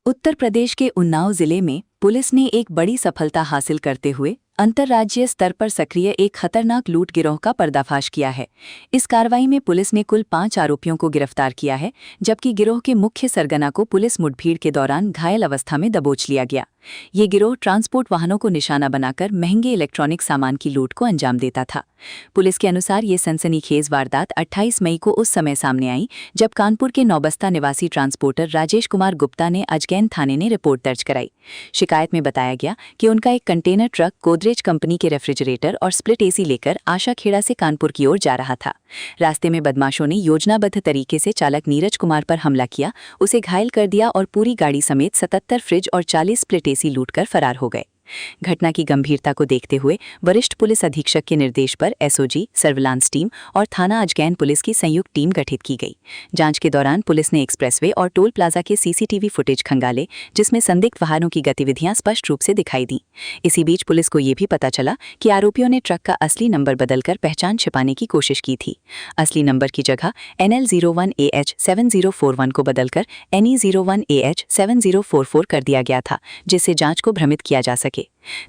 उत्तर प्रदेश के उन्नाव जिले में पुलिस ने एक बड़ी सफलता हासिल करते हुए अंतर्राज्यीय स्तर पर सक्रिय एक खतरनाक लूट गिरोह का पर्दाफाश किया है। इस कार्रवाई में पुलिस ने कुल 5 आरोपियों को गिरफ्तार किया है, जबकि गिरोह के मुख्य सरगना को पुलिस मुठभेड़ के दौरान घायल अवस्था में दबोच लिया गया। ये गिरोह ट्रांसपोर्ट वाहनों को निशाना बनाकर महंगे इलेक्ट्रॉनिक सामान की लूट को अंजाम देता था। पुलिस के अनुसार ये सनसनीखेज वारदात 28 मई को उस समय सामने आई जब कानपुर के नौबस्ता निवासी ट्रांसपोर्टर राजेश कुमार गुप्ता ने अजगैन थाने ने रिपोर्ट दर्ज कराई। शिकायत में बताया गया कि उनका एक कंटेनर ट्रक गोदरेज कंपनी के रेफ्रिजरेटर और स्प्लिट एसी लेकर आशाखेड़ा से कानपुर की ओर जा रहा था। रास्ते में बदमाशों ने योजनाबद्ध तरीके से चालक नीरज कुमार पर हमला किया, उसे घायल कर दिया और पूरी गाड़ी समेत 77 फ्रिज और 40 स्प्लिट एसी लूटकर फरार हो गए। घटना की गंभीरता को देखते हुए वरिष्ठ पुलिस अधीक्षक के निर्देश पर एसओजी, सर्विलांस टीम और थाना अजगैन पुलिस की संयुक्त टीम गठित की गई। जांच के दौरान पुलिस ने एक्सप्रेसवे और टोल प्लाजा के सीसीटीवी फुटेज खंगाले, जिसमें संदिग्ध वाहनों की गतिविधियां स्पष्ट रूप से दिखाई दी। इसी बीच पुलिस को यह भी पता चला कि आरोपियों ने ट्रक का असली नंबर बदलकर पहचान छिपाने की कोशिश की थी। असली नंबर की जगह NL01AH7041 को बदलकर NE01AH7044 कर दिया गया था, जिससे जांच को भ्रमित किया जा सके।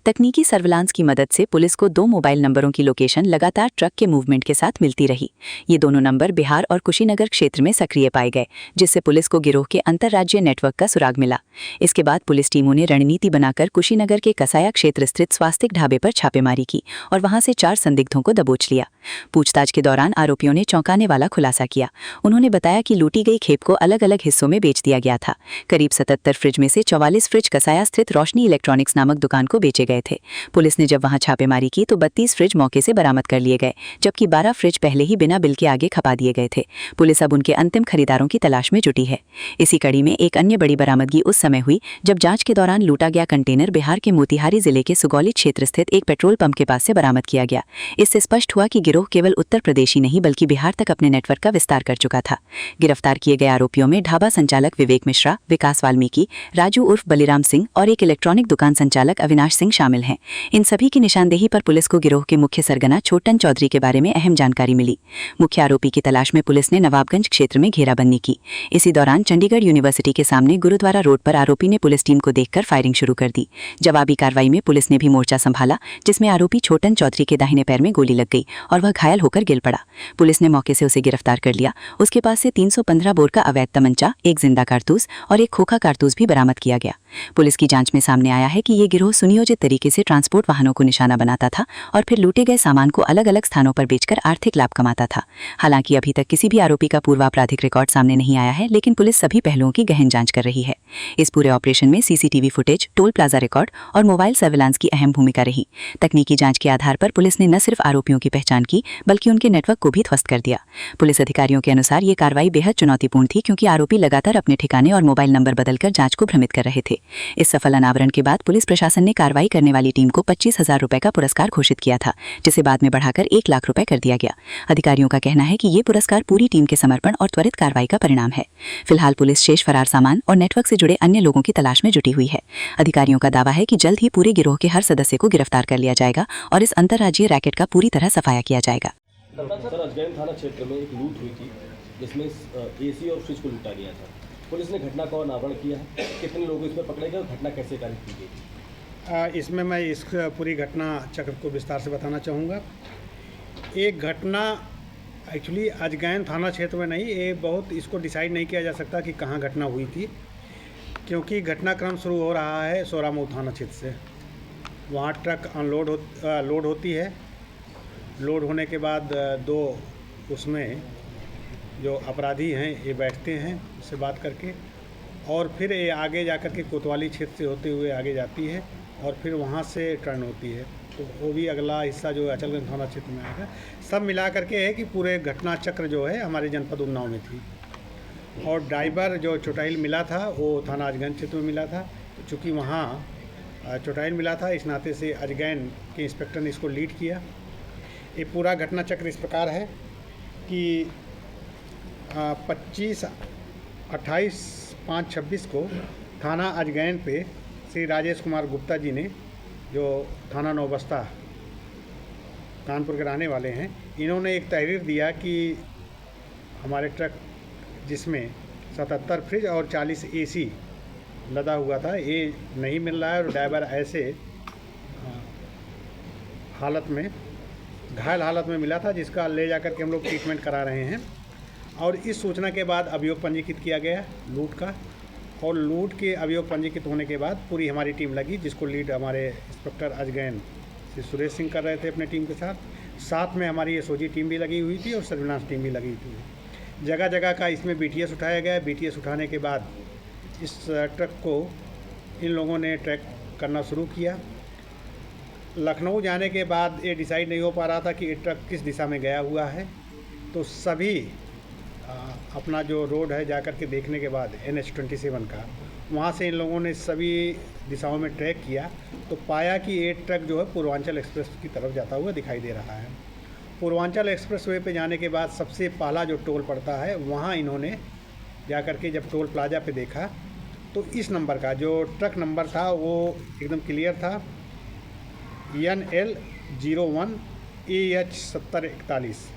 तकनीकी सर्विलांस की मदद से पुलिस को 2 मोबाइल नंबरों की लोकेशन लगातार ट्रक के मूवमेंट के साथ मिलती रही। ये दोनों नंबर बिहार और कुशीनगर क्षेत्र में सक्रिय पाए गए, जिससे पुलिस को गिरोह के अंतर्राज्यीय नेटवर्क का सुराग मिला। इसके बाद पुलिस टीमों ने रणनीति बनाकर कुशीनगर के कसाया क्षेत्र स्थित स्वास्तिक ढाबे पर छापेमारी की और वहां से 4 संदिग्धों को दबोच लिया। पूछताछ के दौरान आरोपियों ने चौंकाने वाला खुलासा किया। उन्होंने बताया कि लूटी गई खेप को अलग अलग हिस्सों में बेच दिया गया था। करीब 77 फ्रिज में से 44 फ्रिज कसाया स्थित रोशनी इलेक्ट्रॉनिक्स नामक दुकान को बेचे गए थे। पुलिस ने जब वहां छापेमारी की तो 32 फ्रिज मौके से बरामद कर लिए गए, जबकि 12 फ्रिज पहले ही बिना बिल के आगे खपा दिए गए थे। पुलिस अब उनके अंतिम खरीदारों की तलाश में जुटी है। इसी कड़ी में एक अन्य बड़ी बरामदगी उस समय हुई जब जांच के दौरान लूटा गया कंटेनर बिहार के मोतिहारी जिले के सुगौली क्षेत्र स्थित एक पेट्रोल पंप के पास से बरामद किया गया। इससे स्पष्ट हुआ कि गिरोह केवल उत्तर प्रदेश ही नहीं बल्कि बिहार तक अपने नेटवर्क का विस्तार कर चुका था। गिरफ्तार किए गए आरोपियों में ढाबा संचालक विवेक मिश्रा, विकास वाल्मीकि, राजू उर्फ बलिराम सिंह और एक इलेक्ट्रॉनिक दुकान संचालक अविनाश सिंह शामिल हैं। इन सभी की निशानदेही पर पुलिस को गिरोह के मुख्य सरगना छोटन चौधरी के बारे में अहम जानकारी मिली। मुख्य आरोपी की तलाश में पुलिस ने नवाबगंज क्षेत्र में घेराबंदी की। इसी दौरान चंडीगढ़ यूनिवर्सिटी के सामने गुरुद्वारा रोड पर आरोपी ने पुलिस टीम को देखकर फायरिंग शुरू कर दी। जवाबी कार्रवाई में पुलिस ने भी मोर्चा संभाला, जिसमें आरोपी छोटन चौधरी के दाहिने पैर में गोली लग गई और वह घायल होकर गिर पड़ा। पुलिस ने मौके से उसे गिरफ्तार कर लिया। उसके पास से 315 बोर का अवैध तमंचा, एक जिंदा कारतूस और एक खोखा कारतूस भी बरामद किया गया। पुलिस की जांच में सामने आया है कि ये गिरोह सुनियोजित तरीके से ट्रांसपोर्ट वाहनों को निशाना बनाता था और फिर लूटे गए सामान को अलग अलग स्थानों पर बेचकर आर्थिक लाभ कमाता था। हालांकि अभी तक किसी भी आरोपी का पूर्वापराधिक रिकॉर्ड सामने नहीं आया है, लेकिन पुलिस सभी पहलुओं की गहन जांच कर रही है। इस पूरे ऑपरेशन में CCTV footage, toll plaza record और मोबाइल सर्विलांस की अहम भूमिका रही। तकनीकी जांच के आधार पर पुलिस ने न सिर्फ आरोपियों की पहचान की बल्कि उनके नेटवर्क को भी ध्वस्त कर दिया। पुलिस अधिकारियों के अनुसार ये कार्रवाई बेहद चुनौतीपूर्ण थी, क्योंकि आरोपी लगातार अपने ठिकाने और मोबाइल नंबर बदलकर जांच को भ्रमित कर रहे थे। इस सफल अनावरण के बाद पुलिस प्रशासन ने कार्रवाई करने वाली टीम को 25,000 रुपए का पुरस्कार घोषित किया था, जिसे बाद में बढ़ाकर 1 लाख रुपए कर दिया गया। अधिकारियों का कहना है कि ये पुरस्कार पूरी टीम के समर्पण और त्वरित कार्रवाई का परिणाम है। फिलहाल पुलिस शेष फरार सामान और नेटवर्क से जुड़े अन्य लोगों की तलाश में जुटी हुई है। अधिकारियों का दावा है कि जल्द ही पूरे गिरोह के हर सदस्य को गिरफ्तार कर लिया जाएगा और इस अंतर्राज्यीय रैकेट का पूरी तरह सफाया किया जाएगा। सर, अजगैन थाना क्षेत्र में एक लूट हुई थी, जिसमें एसी और फ्रिज को लूटा गया था। पुलिस ने घटना का अनावरण किया है। कितने लोग इसमें पकड़े गए और घटना कैसे कार्य की गई? इसमें मैं इस पूरी घटना चक्र को विस्तार से बताना चाहूँगा। एक घटना एक्चुअली अजगैन थाना क्षेत्र में नहीं, ये बहुत इसको डिसाइड नहीं किया जा सकता कि कहाँ घटना हुई थी, क्योंकि घटनाक्रम शुरू हो रहा है सोरामऊ थाना क्षेत्र से। वहाँ ट्रक लोड होती है। लोड होने के बाद 2 उसमें जो अपराधी हैं ये बैठते हैं, उससे बात करके, और फिर ये आगे जाकर के कोतवाली क्षेत्र से होते हुए आगे जाती है और फिर वहाँ से टर्न होती है। तो वो भी अगला हिस्सा जो अचलगंज थाना क्षेत्र में आएगा। सब मिला करके है कि पूरे घटना चक्र जो है हमारे जनपद उन्नाव में थी। और ड्राइवर जो चोटाइल मिला था वो थाना अजगैन क्षेत्र में मिला था। तो चूँकि वहाँ चोटाइल मिला था, इस नाते से अजगैन के इंस्पेक्टर ने इसको लीड किया। ये पूरा घटना चक्र इस प्रकार है कि 28/5/26 को थाना अजगैन पे श्री राजेश कुमार गुप्ता जी ने, जो थाना नौबस्ता कानपुर के रहने वाले हैं, इन्होंने एक तहरीर दिया कि हमारे ट्रक जिसमें 77 फ्रिज और 40 एसी लदा हुआ था, ये नहीं मिल रहा है और ड्राइवर ऐसे हालत में, घायल हालत में मिला था, जिसका ले जाकर के हम लोग ट्रीटमेंट करा रहे हैं। और इस सूचना के बाद अभियोग पंजीकृत किया गया लूट का, और लूट के अभियोग पंजीकृत होने के बाद पूरी हमारी टीम लगी, जिसको लीड हमारे इंस्पेक्टर अजगैन श्री सुरेश सिंह कर रहे थे अपने टीम के साथ में हमारी एसओजी टीम भी लगी हुई थी और सर्विलांस टीम भी लगी थी। जगह जगह का इसमें बीटीएस उठाया गया। बीटीएस उठाने के बाद इस ट्रक को इन लोगों ने ट्रैक करना शुरू किया। लखनऊ जाने के बाद ये डिसाइड नहीं हो पा रहा था कि ये ट्रक किस दिशा में गया हुआ है, तो सभी अपना जो रोड है जा कर के देखने के बाद NH-27 का, वहाँ से इन लोगों ने सभी दिशाओं में ट्रैक किया, तो पाया कि ये ट्रक जो है पूर्वांचल एक्सप्रेस की तरफ जाता हुआ दिखाई दे रहा है। पूर्वांचल एक्सप्रेस वे पे जाने के बाद सबसे पहला जो टोल पड़ता है, वहाँ इन्होंने जा कर के जब टोल प्लाजा पे देखा, तो इस नंबर का जो ट्रक नंबर था वो एकदम क्लियर था, NL01 AH 7041।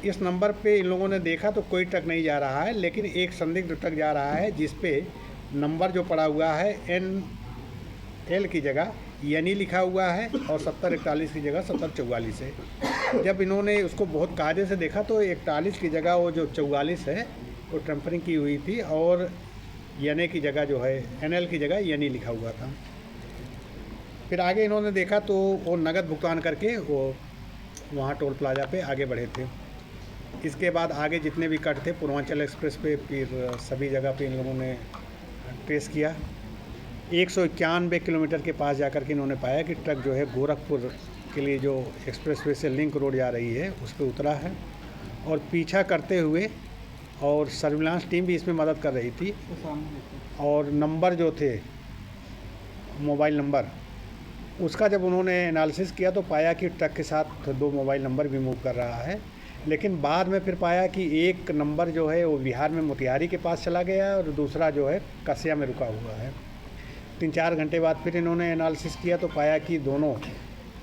इस नंबर पे इन लोगों ने देखा तो कोई ट्रक नहीं जा रहा है, लेकिन एक संदिग्ध ट्रक जा रहा है, जिस पे नंबर जो पड़ा हुआ है NL की जगह यानी लिखा हुआ है और 7041 की जगह 7044 है। जब इन्होंने उसको बहुत कायदे से देखा तो 41 की जगह वो जो 44 है वो टेम्परिंग की हुई थी, और यानी की जगह जो है NL की जगह यानी लिखा हुआ था। फिर आगे इन्होंने देखा तो वो नगद भुगतान करके वो वहाँ टोल प्लाजा पे आगे बढ़े थे। इसके बाद आगे जितने भी कट थे पूर्वांचल एक्सप्रेस पे, फिर सभी जगह पे इन लोगों ने ट्रेस किया। 191 किलोमीटर के पास जाकर के इन्होंने पाया कि ट्रक जो है गोरखपुर के लिए जो एक्सप्रेसवे से लिंक रोड जा रही है उस पर उतरा है, और पीछा करते हुए, और सर्विलांस टीम भी इसमें मदद कर रही थी, और नंबर जो थे मोबाइल नंबर, उसका जब उन्होंने एनालिसिस किया तो पाया कि ट्रक के साथ 2 मोबाइल नंबर भी मूव कर रहा है। लेकिन बाद में फिर पाया कि एक नंबर जो है वो बिहार में मोतिहारी के पास चला गया और दूसरा जो है कसिया में रुका हुआ है। 3-4 घंटे बाद फिर इन्होंने एनालिसिस किया तो पाया कि दोनों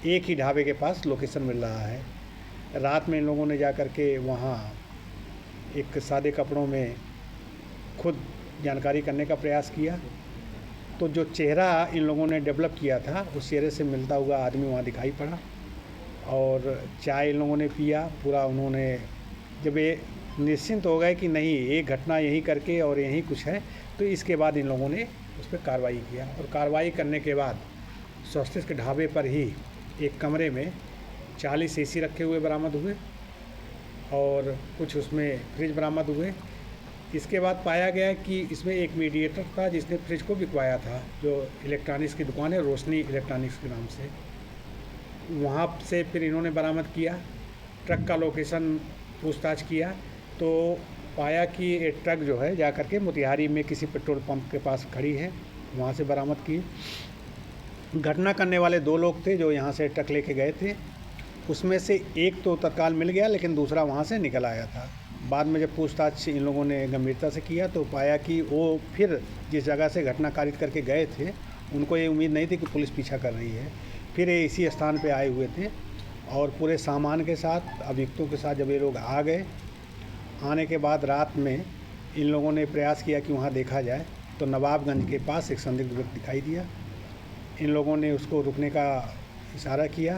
एक ही ढाबे के पास लोकेशन मिल रहा है। रात में इन लोगों ने जा कर के वहाँ एक सादे कपड़ों में खुद जानकारी करने का प्रयास किया, तो जो चेहरा इन लोगों ने डेवलप किया था उस चेहरे से मिलता हुआ आदमी वहाँ दिखाई पड़ा, और चाय इन लोगों ने पिया पूरा। उन्होंने जब ये निश्चिंत हो गए कि नहीं ये घटना यहीं करके और यहीं कुछ है, तो इसके बाद इन लोगों ने उस पर कार्रवाई किया, और कार्रवाई करने के बाद स्वास्थ्य के ढाबे पर ही एक कमरे में 40 AC रखे हुए बरामद हुए, और कुछ उसमें फ्रिज बरामद हुए। इसके बाद पाया गया कि इसमें एक मीडिएटर था जिसने फ्रिज को बिकवाया था, जो इलेक्ट्रॉनिक्स की दुकान है रोशनी इलेक्ट्रॉनिक्स के नाम से। वहाँ से फिर इन्होंने बरामद किया, ट्रक का लोकेशन पूछताछ किया तो पाया कि ये ट्रक जो है जा कर के मोतिहारी में किसी पेट्रोल पंप के पास खड़ी है, वहाँ से बरामद की। घटना करने वाले 2 लोग थे जो यहाँ से ट्रक लेके गए थे, उसमें से एक तो तत्काल मिल गया, लेकिन दूसरा वहाँ से निकल आया था। बाद में जब पूछताछ इन लोगों ने गंभीरता से किया तो पाया कि वो फिर जिस जगह से घटना कारित करके गए थे, उनको ये उम्मीद नहीं थी कि पुलिस पीछा कर रही है। फिर ये इसी स्थान पे आए हुए थे, और पूरे सामान के साथ, अभियुक्तों के साथ जब ये लोग आ गए, आने के बाद रात में इन लोगों ने प्रयास किया कि वहाँ देखा जाए, तो नवाबगंज के पास एक संदिग्ध व्यक्ति दिखाई दिया। इन लोगों ने उसको रुकने का इशारा किया,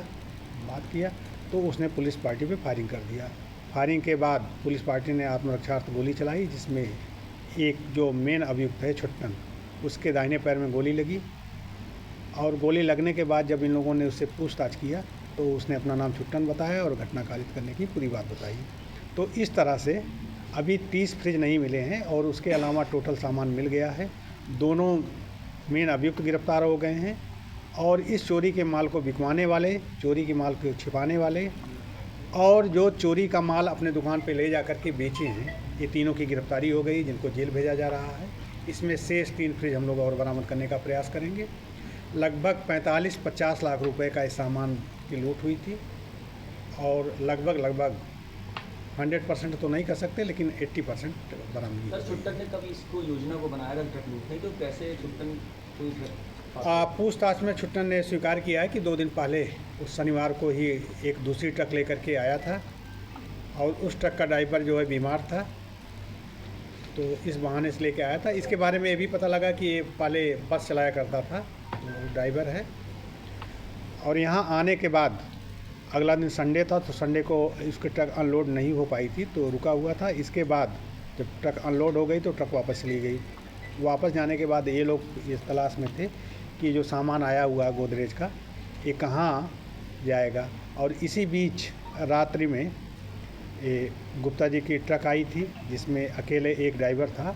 बात किया, तो उसने पुलिस पार्टी पे फायरिंग कर दिया। फायरिंग के बाद पुलिस पार्टी ने आत्मरक्षार्थ गोली चलाई, जिसमें एक जो मेन अभियुक्त है छुट्टन, उसके दाहिने पैर में गोली लगी, और गोली लगने के बाद जब इन लोगों ने उससे पूछताछ किया तो उसने अपना नाम छुट्टन बताया और घटना कारित करने की पूरी बात बताई। तो इस तरह से अभी 30 फ्रिज नहीं मिले हैं, और उसके अलावा टोटल सामान मिल गया है। दोनों मेन अभियुक्त गिरफ्तार हो गए हैं, और इस चोरी के माल को बिकवाने वाले, चोरी के माल को छिपाने वाले, और जो चोरी का माल अपने दुकान पे ले जा कर के बेचे हैं, ये तीनों की गिरफ्तारी हो गई, जिनको जेल भेजा जा रहा है। इसमें शेष 3 फ्रिज हम लोग और बरामद करने का प्रयास करेंगे। लगभग 45-50 लाख रुपए का इस सामान की लूट हुई थी, और लगभग 100% तो नहीं कर सकते, लेकिन 80% बरामदगी सर, छुट्टन ने कभी इसको योजना को बनाया था ट्रक लूटने, तो कैसे छुट्टन कोई पूछताछ में छुट्टन ने स्वीकार किया है कि 2 दिन पहले उस शनिवार को ही एक दूसरी ट्रक लेकर के आया था, और उस ट्रक का ड्राइवर जो है बीमार था, तो इस बहाने से लेके आया था। इसके बारे में ये भी पता लगा कि ये पहले बस चलाया करता था, वो ड्राइवर है। और यहाँ आने के बाद अगला दिन संडे था, तो संडे को इसकी ट्रक अनलोड नहीं हो पाई थी तो रुका हुआ था। इसके बाद जब ट्रक अनलोड हो गई तो ट्रक वापस चली गई। वापस जाने के बाद ये लोग इस तलाश में थे कि जो सामान आया हुआ गोदरेज का ये कहाँ जाएगा। और इसी बीच रात्रि में ये गुप्ता जी की ट्रक आई थी जिसमें अकेले एक ड्राइवर था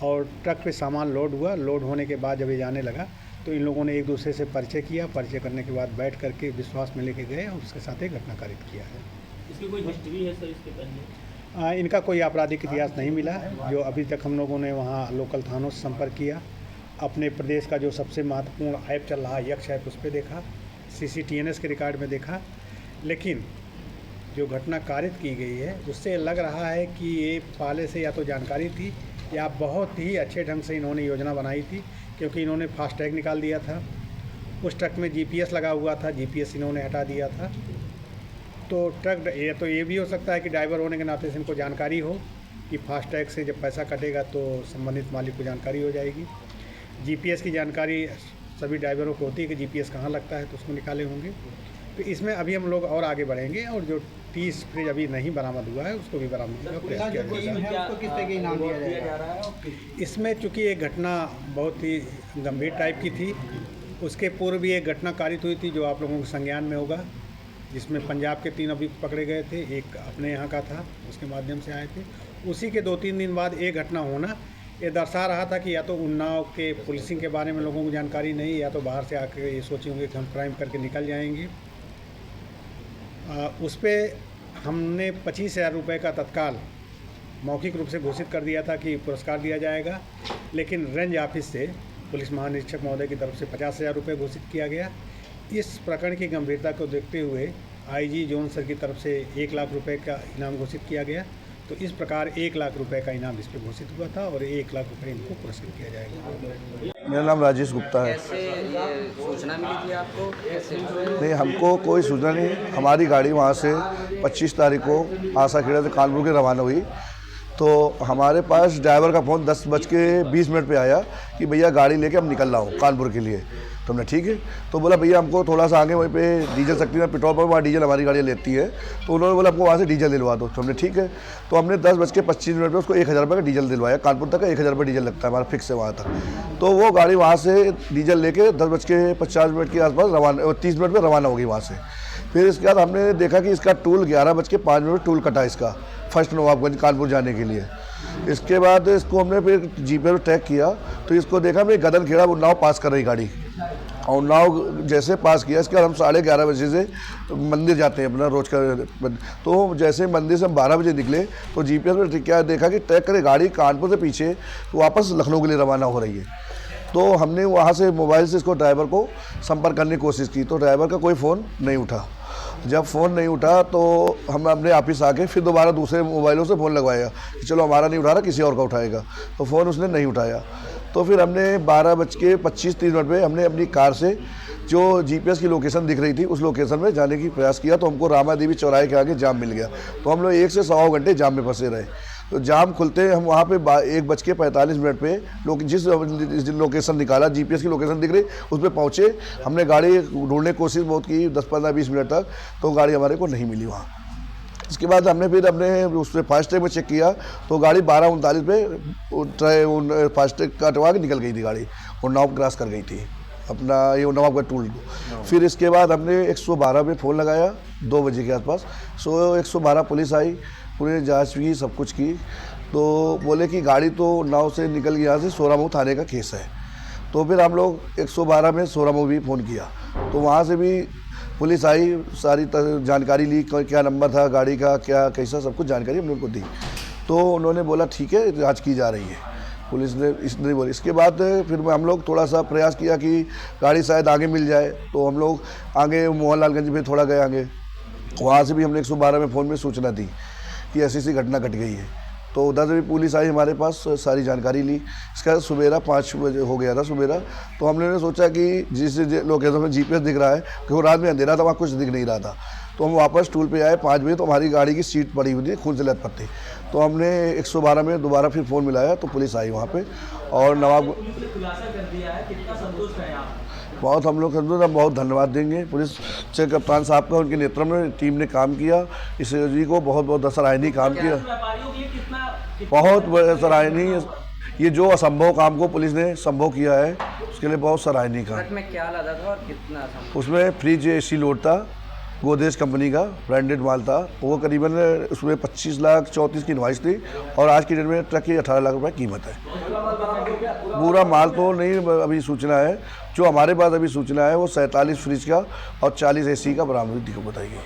और ट्रक पे सामान लोड हुआ। लोड होने के बाद जब ये जाने लगा तो इन लोगों ने एक दूसरे से परिचय किया। परिचय करने के बाद बैठ करके विश्वास में लेके गए और उसके साथ एक घटना कारित किया है। इसकी कोई हिस्ट्री है सर इसके पहले? इनका कोई आपराधिक इतिहास नहीं मिला। जो अभी तक हम लोगों ने वहाँ लोकल थानों से संपर्क किया, अपने प्रदेश का जो सबसे महत्वपूर्ण ऐप चल रहा है यक्ष ऐप, उस पर देखा, CCTNS के रिकॉर्ड में देखा, लेकिन जो घटना कारित की गई है उससे लग रहा है कि ये पहले से या तो जानकारी थी या बहुत ही अच्छे ढंग से इन्होंने योजना बनाई थी, क्योंकि इन्होंने फास्टैग निकाल दिया था। उस ट्रक में GPS लगा हुआ था, GPS इन्होंने हटा दिया था। तो ट्रक ये भी हो सकता है कि ड्राइवर होने के नाते से इनको जानकारी हो कि फास्टैग से जब पैसा कटेगा तो संबंधित मालिक को जानकारी हो जाएगी। GPS की जानकारी सभी ड्राइवरों को होती है कि GPS कहाँ लगता है, तो उसको निकाले होंगे। तो इसमें अभी हम लोग और आगे बढ़ेंगे और जो 30 फ्रिज अभी नहीं बरामद हुआ है उसको भी बरामद का प्रयास किया जाएगा। उसको किस तरह के इनाम दिया जा रहा है? इसमें चूँकि ये घटना बहुत ही गंभीर टाइप की थी, उसके पूर्व भी एक घटना कारित हुई थी जो आप लोगों के संज्ञान में होगा, जिसमें पंजाब के 3 अभियुक्त पकड़े गए थे। एक अपने यहाँ का था, उसके माध्यम से आए थे। उसी के 2-3 दिन बाद एक घटना होना ये दर्शा रहा था कि या तो उन्नाव के पुलिसिंग के बारे में लोगों को जानकारी नहीं, या तो बाहर से आकर ये सोचे होंगे कि हम क्राइम करके निकल जाएंगे। उस पर हमने 25,000 रुपये का तत्काल मौखिक रूप से घोषित कर दिया था कि पुरस्कार दिया जाएगा, लेकिन रेंज ऑफिस से पुलिस महानिरीक्षक महोदय की तरफ से 50,000 रुपये घोषित किया गया। इस प्रकरण की गंभीरता को देखते हुए IG जोन सर की तरफ से 1 लाख रुपये का इनाम घोषित किया गया। तो इस प्रकार 1 लाख रुपए का इनाम इस पर घोषित हुआ था और 1 लाख रुपए इनको पुरस्कृत किया जाएगा। मेरा नाम राजेश गुप्ता है। कैसे ये सूचना मिली थी आपको? कैसे? नहीं, हमको कोई सूचना नहीं। हमारी गाड़ी वहाँ से 25 तारीख को आसाखेड़ा से कानपुर के रवाना हुई, तो हमारे पास ड्राइवर का फ़ोन 10:20 पे आया कि भैया गाड़ी लेके हम निकल रहा हूँ कानपुर के लिए। तो हमने ठीक है, तो बोला भैया हमको थोड़ा सा आगे वहीं पे डीजल शक्ति में पेट्रोल पंप, वहाँ डीजल हमारी गाड़ी लेती है, तो उन्होंने बोला हमको वहाँ से डीजल दिलवा दो। तो हमने ठीक है, तो हमने 10:25 पे उसको 1,000 रुपये का डीजल दिलवाया। कानपुर तक का 1,000 रुपये डीजल लगता है हमारा, फिक्स है वहाँ तक। तो वो गाड़ी वहाँ से डीजल लेके 10:50 के आसपास रवाना, 30 मिनट में रवाना हो गई वहाँ से। फिर इसके बाद हमने देखा कि इसका टूल 11:05 टूल कटा इसका, फर्स्ट नवाबगंज कानपुर जाने के लिए। इसके बाद इसको हमने फिर जीपे पर ट्रैक किया, तो इसको देखा मैं गदन खेड़ा उन्नाव पास कर रही गाड़ी, और उन्नाव जैसे पास किया इसके बाद हम 11:30 बजे से मंदिर जाते हैं अपना रोज का। तो जैसे मंदिर से हम 12 बजे निकले तो GPS में क्या देखा कि ट्रैक करे गाड़ी कानपुर से पीछे वापस लखनऊ के लिए रवाना हो रही है। तो हमने वहाँ से मोबाइल से इसको ड्राइवर को संपर्क करने की कोशिश की, तो ड्राइवर का कोई फ़ोन नहीं उठा। जब फ़ोन नहीं उठा तो हम अपने ऑफिस आके फिर दोबारा दूसरे मोबाइलों से फ़ोन लगवाया कि चलो हमारा नहीं उठा रहा, किसी और का उठाएगा, तो फ़ोन उसने नहीं उठाया। तो फिर हमने 12:25-30 पे हमने अपनी कार से जो GPS की लोकेशन दिख रही थी उस लोकेशन में जाने की प्रयास किया, तो हमको रामा देवी चौराहे के आगे जाम मिल गया। तो हम लोग 1 से 1.25 घंटे जाम में फंसे रहे। तो जाम खुलते हम वहाँ पे 1:45 पे लोग जिस लोकेशन निकाला, GPS की लोकेशन दिख रही उस पर पहुँचे। हमने गाड़ी ढूंढने की कोशिश बहुत की 10-15-20 मिनट तक, तो गाड़ी हमारे को नहीं मिली वहाँ। इसके बाद हमने फिर उस पर फास्टैग में चेक किया तो गाड़ी 12:39 पे फास्टैग कटवा के निकल गई थी गाड़ी, और नाव क्रॉस कर गई थी अपना ये नवाबगंज टूल। फिर इसके बाद हमने 112 पे फ़ोन लगाया 2 बजे के आसपास। 112 पुलिस आई, पूरी जांच की, सब कुछ की, तो बोले कि गाड़ी तो नाव से निकल गई, यहाँ से सोरामऊ थाने का केस है। तो फिर हम लोग 112 में सोरामऊ भी फ़ोन किया, तो वहाँ से भी पुलिस आई, सारी जानकारी ली, क्या नंबर था गाड़ी का, क्या कैसा, सब कुछ जानकारी हमने उनको दी। तो उन्होंने बोला ठीक है जांच की जा रही है, पुलिस ने इसने बोली। इसके बाद फिर हम लोग थोड़ा सा प्रयास किया कि गाड़ी शायद आगे मिल जाए, तो हम लोग आगे मोहनलालगंज में थोड़ा गए आगे, वहाँ से भी हमने 112 में फ़ोन में सूचना दी कि ऐसी घटना घट गई है। तो उधर से भी पुलिस आई हमारे पास, सारी जानकारी ली। इसके बाद सवेरा 5 बजे हो गया था सवेरा, तो हमने सोचा कि जिस लोकेशन में GPS दिख रहा है कि वो रात में अंधेरा था, वहाँ कुछ दिख नहीं रहा था, तो हम वापस टूल पे आए 5 बजे, तो हमारी गाड़ी की सीट पड़ी हुई थी, खून से लथपथ थी। तो हमने 112 में दोबारा फिर फ़ोन मिलाया तो पुलिस आई वहाँ पे और नवाब पुलिस ने खुलासा कर दिया है, कितना संतुष्ट हैं आप? बहुत हम लोग संतुष्ट, हम बहुत धन्यवाद देंगे पुलिस से, कप्तान साहब का, उनके नेतृत्व में टीम ने काम किया, इस जी को बहुत बहुत सराहनीय काम किया, व्यापारियों के लिए कितना बहुत सराहनीय। ये जो असंभव काम को पुलिस ने संभव किया है उसके लिए बहुत सराहनीय काम। ट्रक में क्या लदा था और कितना था? उसमें फ्रिज AC लोड था, गोदरेज कंपनी का ब्रांडेड माल था। वो करीबन उसमें 25,34,00,000 की इनवाइस थी और आज की डेट में ट्रक की 18 लाख रुपए कीमत है। पूरा माल तो नहीं अभी सूचना है, जो हमारे पास अभी सूचना है वो 47 फ्रिज का और 40 AC का बरामदगी बताई गई।